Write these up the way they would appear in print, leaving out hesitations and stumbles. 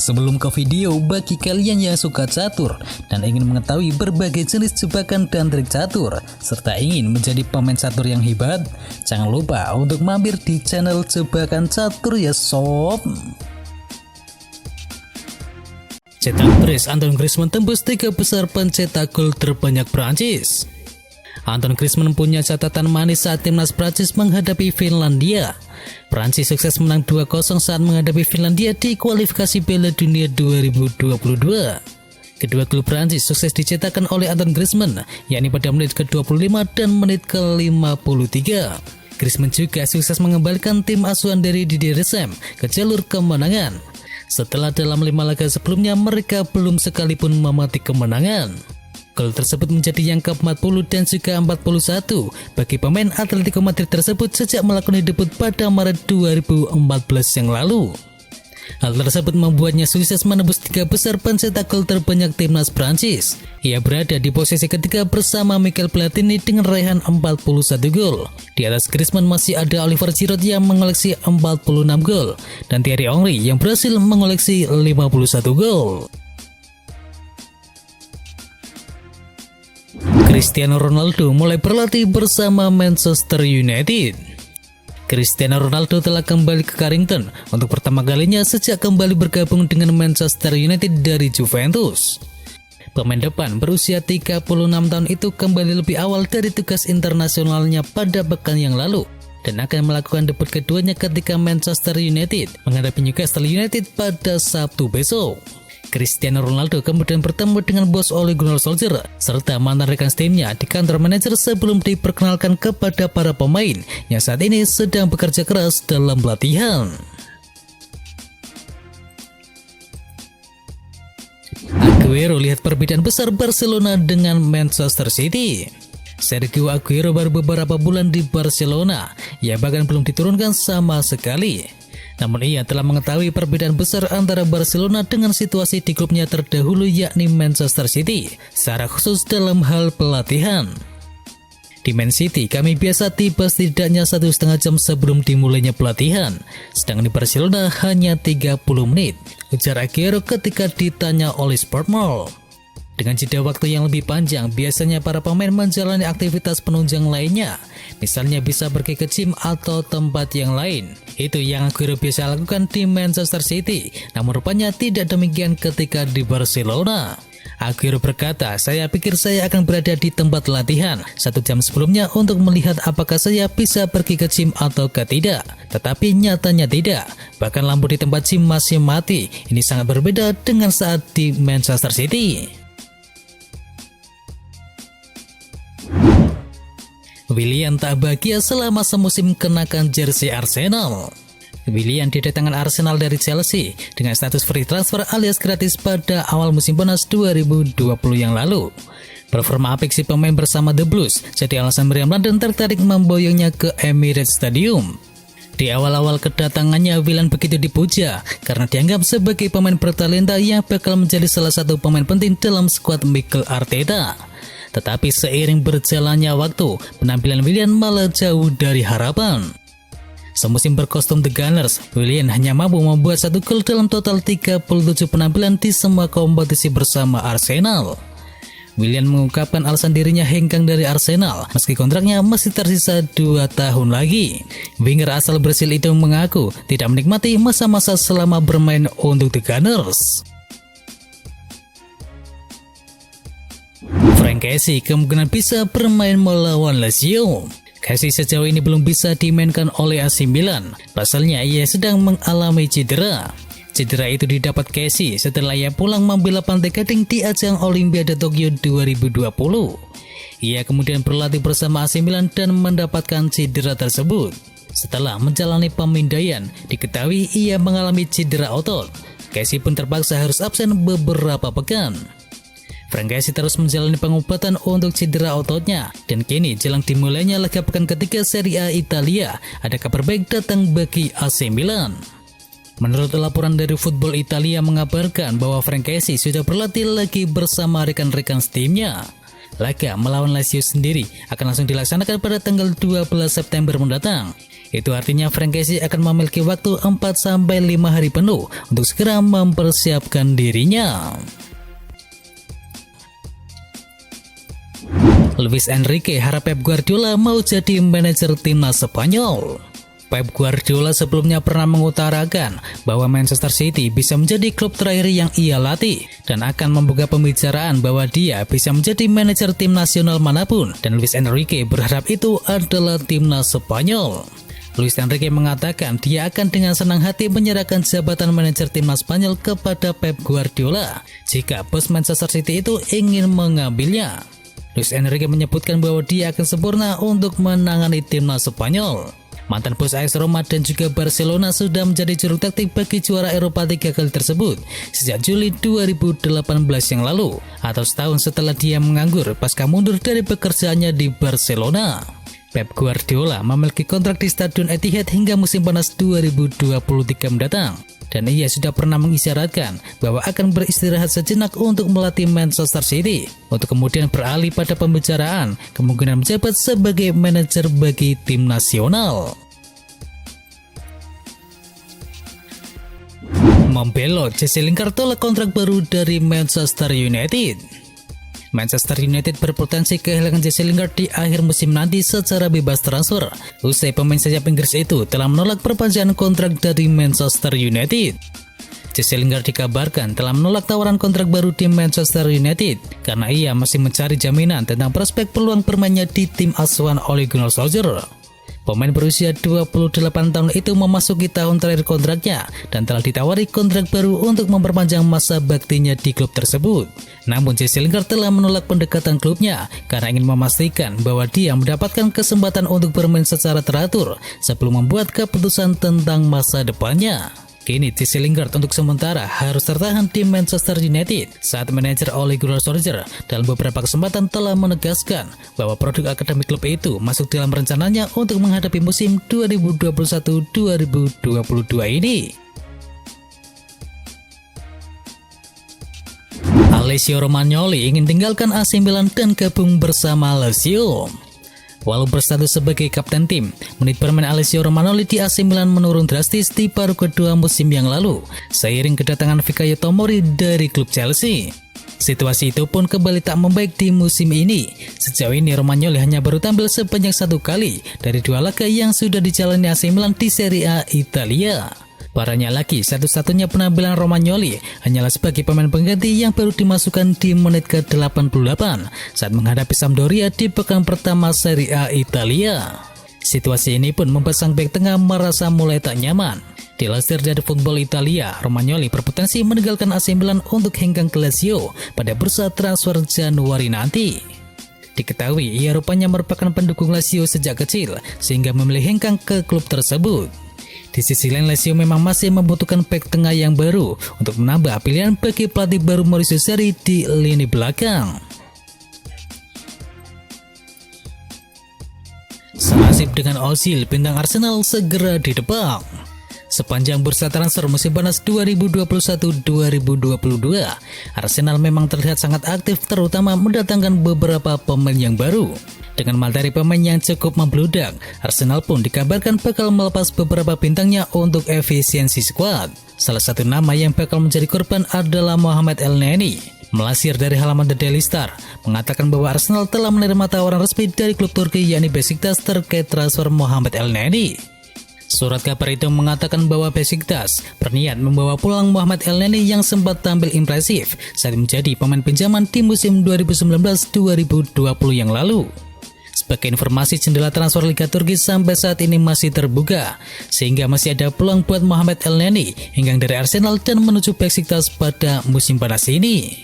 Sebelum ke video, bagi kalian yang suka catur dan ingin mengetahui berbagai jenis jebakan dan trik catur, serta ingin menjadi pemain catur yang hebat, jangan lupa untuk mampir di channel Jebakan Catur ya sob. Cetak brace, Antoine Griezmann tembus 3 besar pencetak gol terbanyak Prancis. Antoine Griezmann punya catatan manis saat timnas Prancis menghadapi Finlandia. Prancis sukses menang 2-0 saat menghadapi Finlandia di kualifikasi Piala Dunia 2022. Kedua gol Prancis sukses dicetakkan oleh Antoine Griezmann, yakni pada menit ke-25 dan menit ke-53. Griezmann juga sukses mengembalikan tim asuhan dari Didier Deschamps ke jalur kemenangan. Setelah dalam 5 laga sebelumnya mereka belum sekalipun memetik kemenangan. Gol tersebut menjadi yang ke-40 dan juga 41 bagi pemain Atletico Madrid tersebut sejak melakukan debut pada Maret 2014 yang lalu. Hal tersebut membuatnya sukses menembus 3 besar pencetak gol terbanyak timnas Prancis. Ia berada di posisi ketiga bersama Michel Platini dengan raihan 41 gol. Di atas Griezmann masih ada Oliver Giroud yang mengoleksi 46 gol dan Thierry Henry yang berhasil mengoleksi 51 gol. Cristiano Ronaldo mulai berlatih bersama Manchester United. Cristiano Ronaldo telah kembali ke Carrington untuk pertama kalinya sejak kembali bergabung dengan Manchester United dari Juventus. Pemain depan berusia 36 tahun itu kembali lebih awal dari tugas internasionalnya pada pekan yang lalu dan akan melakukan debut keduanya ketika Manchester United menghadapi Newcastle United pada Sabtu besok. Cristiano Ronaldo kemudian bertemu dengan bos Ole Gunnar Solskjaer serta mantan rekan timnya di kantor manajer sebelum diperkenalkan kepada para pemain yang saat ini sedang bekerja keras dalam latihan. Aguero lihat perbedaan besar Barcelona dengan Manchester City. Sergio Aguero baru beberapa bulan di Barcelona, ia bahkan belum diturunkan sama sekali. Namun ia telah mengetahui perbedaan besar antara Barcelona dengan situasi di klubnya terdahulu yakni Manchester City, secara khusus dalam hal pelatihan. Di Man City kami biasa tiba setidaknya 1,5 jam sebelum dimulainya pelatihan, sedangkan di Barcelona hanya 30 menit, ujar Aguero ketika ditanya oleh Sportmall. Dengan jeda waktu yang lebih panjang, biasanya para pemain menjalani aktivitas penunjang lainnya, misalnya bisa pergi ke gym atau tempat yang lain. Itu yang Aguero biasa lakukan di Manchester City, namun rupanya tidak demikian ketika di Barcelona. Aguero berkata, saya pikir saya akan berada di tempat latihan 1 jam sebelumnya untuk melihat apakah saya bisa pergi ke gym atau tidak. Tetapi nyatanya tidak, bahkan lampu di tempat gym masih mati. Ini sangat berbeda dengan saat di Manchester City. Willian tak bahagia selama semusim kenakan jersey Arsenal. Willian didatangkan Arsenal dari Chelsea dengan status free transfer alias gratis pada awal musim panas 2020 yang lalu. Performa apik si pemain bersama The Blues jadi alasan Meriam London tertarik memboyongnya ke Emirates Stadium. Di awal-awal kedatangannya, Willian begitu dipuja karena dianggap sebagai pemain bertalenta yang bakal menjadi salah satu pemain penting dalam skuad Mikel Arteta. Tetapi seiring berjalannya waktu, penampilan Willian malah jauh dari harapan. Semusim berkostum The Gunners, Willian hanya mampu membuat 1 gol dalam total 37 penampilan di semua kompetisi bersama Arsenal. Willian mengungkapkan alasan dirinya hengkang dari Arsenal meski kontraknya masih tersisa 2 tahun lagi. Winger asal Brasil itu mengaku tidak menikmati masa-masa selama bermain untuk The Gunners. Franck Kessie kemungkinan bisa bermain melawan Lazio. Kessie sejauh ini belum bisa dimainkan oleh AC Milan. Pasalnya ia sedang mengalami cedera. Cedera itu didapat Kessie setelah ia pulang membela Pantai Gading di ajang Olimpiade Tokyo 2020. Ia kemudian berlatih bersama AC Milan dan mendapatkan cedera tersebut. Setelah menjalani pemindaian, diketahui ia mengalami cedera otot. Kessie pun terpaksa harus absen beberapa pekan. Franck Kessie terus menjalani pengobatan untuk cedera ototnya dan kini jelang dimulainya laga pekan ketiga Serie A Italia, ada kabar baik datang bagi AC Milan. Menurut laporan dari Football Italia mengabarkan bahwa Franck Kessie sudah berlatih lagi bersama rekan-rekan timnya. Laga melawan Lazio sendiri akan langsung dilaksanakan pada tanggal 12 September mendatang. Itu artinya Frank Kessie akan memiliki waktu 4-5 hari penuh untuk segera mempersiapkan dirinya. Luis Enrique harap Pep Guardiola mau jadi manajer timnas Spanyol. Pep Guardiola sebelumnya pernah mengutarakan bahwa Manchester City bisa menjadi klub terakhir yang ia latih dan akan membuka pembicaraan bahwa dia bisa menjadi manajer tim nasional manapun, dan Luis Enrique berharap itu adalah timnas Spanyol. Luis Enrique mengatakan dia akan dengan senang hati menyerahkan jabatan manajer timnas Spanyol kepada Pep Guardiola jika bos Manchester City itu ingin mengambilnya. Luis Enrique menyebutkan bahwa dia akan sempurna untuk menangani timnas Spanyol. Mantan bos AS Roma dan juga Barcelona sudah menjadi juru taktik bagi juara Eropa 3 kali tersebut sejak Juli 2018 yang lalu, atau setahun setelah dia menganggur pasca mundur dari pekerjaannya di Barcelona. Pep Guardiola memiliki kontrak di Stadion Etihad hingga musim panas 2023 mendatang, dan ia sudah pernah mengisyaratkan bahwa akan beristirahat sejenak untuk melatih Manchester City untuk kemudian beralih pada pembicaraan kemungkinan menjabat sebagai manajer bagi tim nasional. Membelot, Jesse Lingard tolak kontrak baru dari Manchester United. Manchester United berpotensi kehilangan Jesse Lingard di akhir musim nanti secara bebas transfer usai pemain sayap Inggris itu telah menolak perpanjangan kontrak dari Manchester United. Jesse Lingard dikabarkan telah menolak tawaran kontrak baru di Manchester United karena ia masih mencari jaminan tentang prospek peluang bermainnya di tim asuhan Ole Gunnar Solskjaer. Pemain berusia 28 tahun itu memasuki tahun terakhir kontraknya dan telah ditawari kontrak baru untuk memperpanjang masa baktinya di klub tersebut. Namun Jesse Lingard telah menolak pendekatan klubnya karena ingin memastikan bahwa dia mendapatkan kesempatan untuk bermain secara teratur sebelum membuat keputusan tentang masa depannya. Kini Jesse Lingard untuk sementara harus tertahan di Manchester United saat manajer Ole Gunnar Solskjaer dalam beberapa kesempatan telah menegaskan bahwa produk akademi klub itu masuk dalam rencananya untuk menghadapi musim 2021-2022 ini. Alessio Romagnoli ingin tinggalkan AC Milan dan gabung bersama Lazio. Walau berstatus sebagai kapten tim, menit bermain Alessio Romagnoli di AC Milan menurun drastis di paruh kedua musim yang lalu, seiring kedatangan Fikayo Tomori dari klub Chelsea. Situasi itu pun kembali tak membaik di musim ini. Sejauh ini Romagnoli hanya baru tampil sebanyak 1 kali dari 2 laga yang sudah dijalani AC Milan di Serie A Italia. Parahnya lagi, satu-satunya penampilan Romagnoli hanyalah sebagai pemain pengganti yang baru dimasukkan di menit ke-88 saat menghadapi Sampdoria di pekan pertama Serie A Italia. Situasi ini pun membuat sang bek tengah merasa mulai tak nyaman. Dilansir dari Football Italia, Romagnoli berpotensi meninggalkan AC Milan untuk hengkang ke Lazio pada bursa transfer Januari nanti. Diketahui ia rupanya merupakan pendukung Lazio sejak kecil sehingga memilih hengkang ke klub tersebut. Di sisi lain, Lazio memang masih membutuhkan bek tengah yang baru untuk menambah pilihan bagi pelatih baru Maurizio Sarri di lini belakang. Senasib dengan Ozil, bintang Arsenal segera didebak. Sepanjang bursa transfer musim panas 2021-2022, Arsenal memang terlihat sangat aktif, terutama mendatangkan beberapa pemain yang baru. Dengan materi pemain yang cukup membludak, Arsenal pun dikabarkan bakal melepas beberapa bintangnya untuk efisiensi skuad. Salah satu nama yang bakal menjadi korban adalah Mohamed Elneny. Melansir dari halaman The Daily Star, mengatakan bahwa Arsenal telah menerima tawaran resmi dari klub Turki yakni Besiktas terkait transfer Mohamed Elneny. Surat kabar itu mengatakan bahwa Besiktas berniat membawa pulang Mohamed Elneny yang sempat tampil impresif saat menjadi pemain pinjaman di musim 2019-2020 yang lalu. Sebagai informasi, jendela transfer Liga Turki sampai saat ini masih terbuka, sehingga masih ada peluang buat Mohamed Elneny hingga dari Arsenal dan menuju Besiktas pada musim panas ini.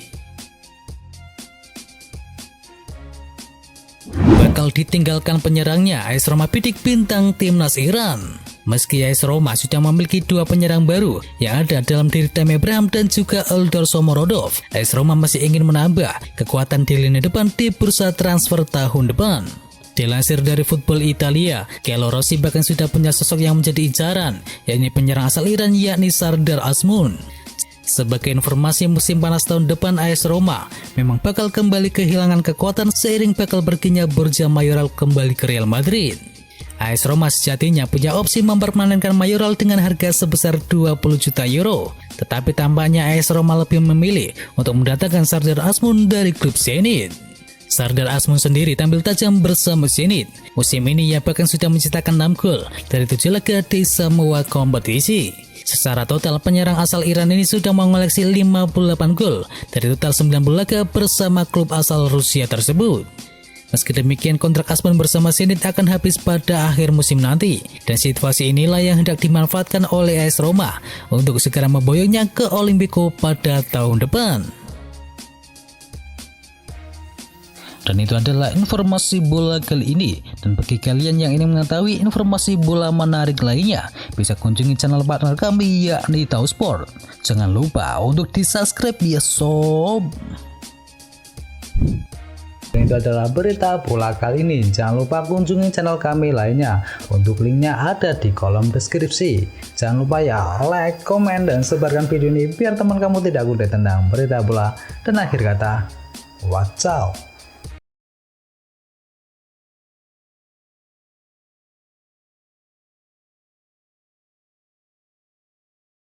Bakal ditinggalkan penyerangnya, AS Roma bidik bintang timnas Iran. Meski AS Roma sudah memiliki 2 penyerang baru yang ada dalam diri Tammy Abraham dan juga Eldor Shomurodov, AS Roma masih ingin menambah kekuatan di lini depan di bursa transfer tahun depan. Dilansir dari Football Italia, Kelo Rossi bahkan sudah punya sosok yang menjadi incaran, yakni penyerang asal Iran yakni Sardar Azmoun. Sebagai informasi, musim panas tahun depan AS Roma memang bakal kembali kehilangan kekuatan seiring bakal perginya Borja Mayoral kembali ke Real Madrid. AS Roma sejatinya punya opsi mempermanenkan Mayoral dengan harga sebesar 20 juta euro. Tetapi tampaknya AS Roma lebih memilih untuk mendatangkan Sardar Azmoun dari klub Zenit. Sardar Azmoun sendiri tampil tajam bersama Zenit. Musim ini ia bahkan sudah mencetakkan 6 gol dari 7 laga di semua kompetisi. Secara total, penyerang asal Iran ini sudah mengoleksi 58 gol dari total 90 laga bersama klub asal Rusia tersebut. Meski demikian, kontrak Azmoun bersama Zenit akan habis pada akhir musim nanti, dan situasi inilah yang hendak dimanfaatkan oleh AS Roma untuk segera memboyongnya ke Olimpico pada tahun depan. Dan itu adalah informasi bola kali ini. Dan bagi kalian yang ingin mengetahui informasi bola menarik lainnya, bisa kunjungi channel partner kami yakni Tausport. Jangan lupa untuk di-subscribe ya sob. Dan itu adalah berita bola kali ini. Jangan lupa kunjungi channel kami lainnya. Untuk linknya ada di kolom deskripsi. Jangan lupa ya like, komen, dan sebarkan video ini biar teman kamu tidak update tentang berita bola. Dan akhir kata, watch out.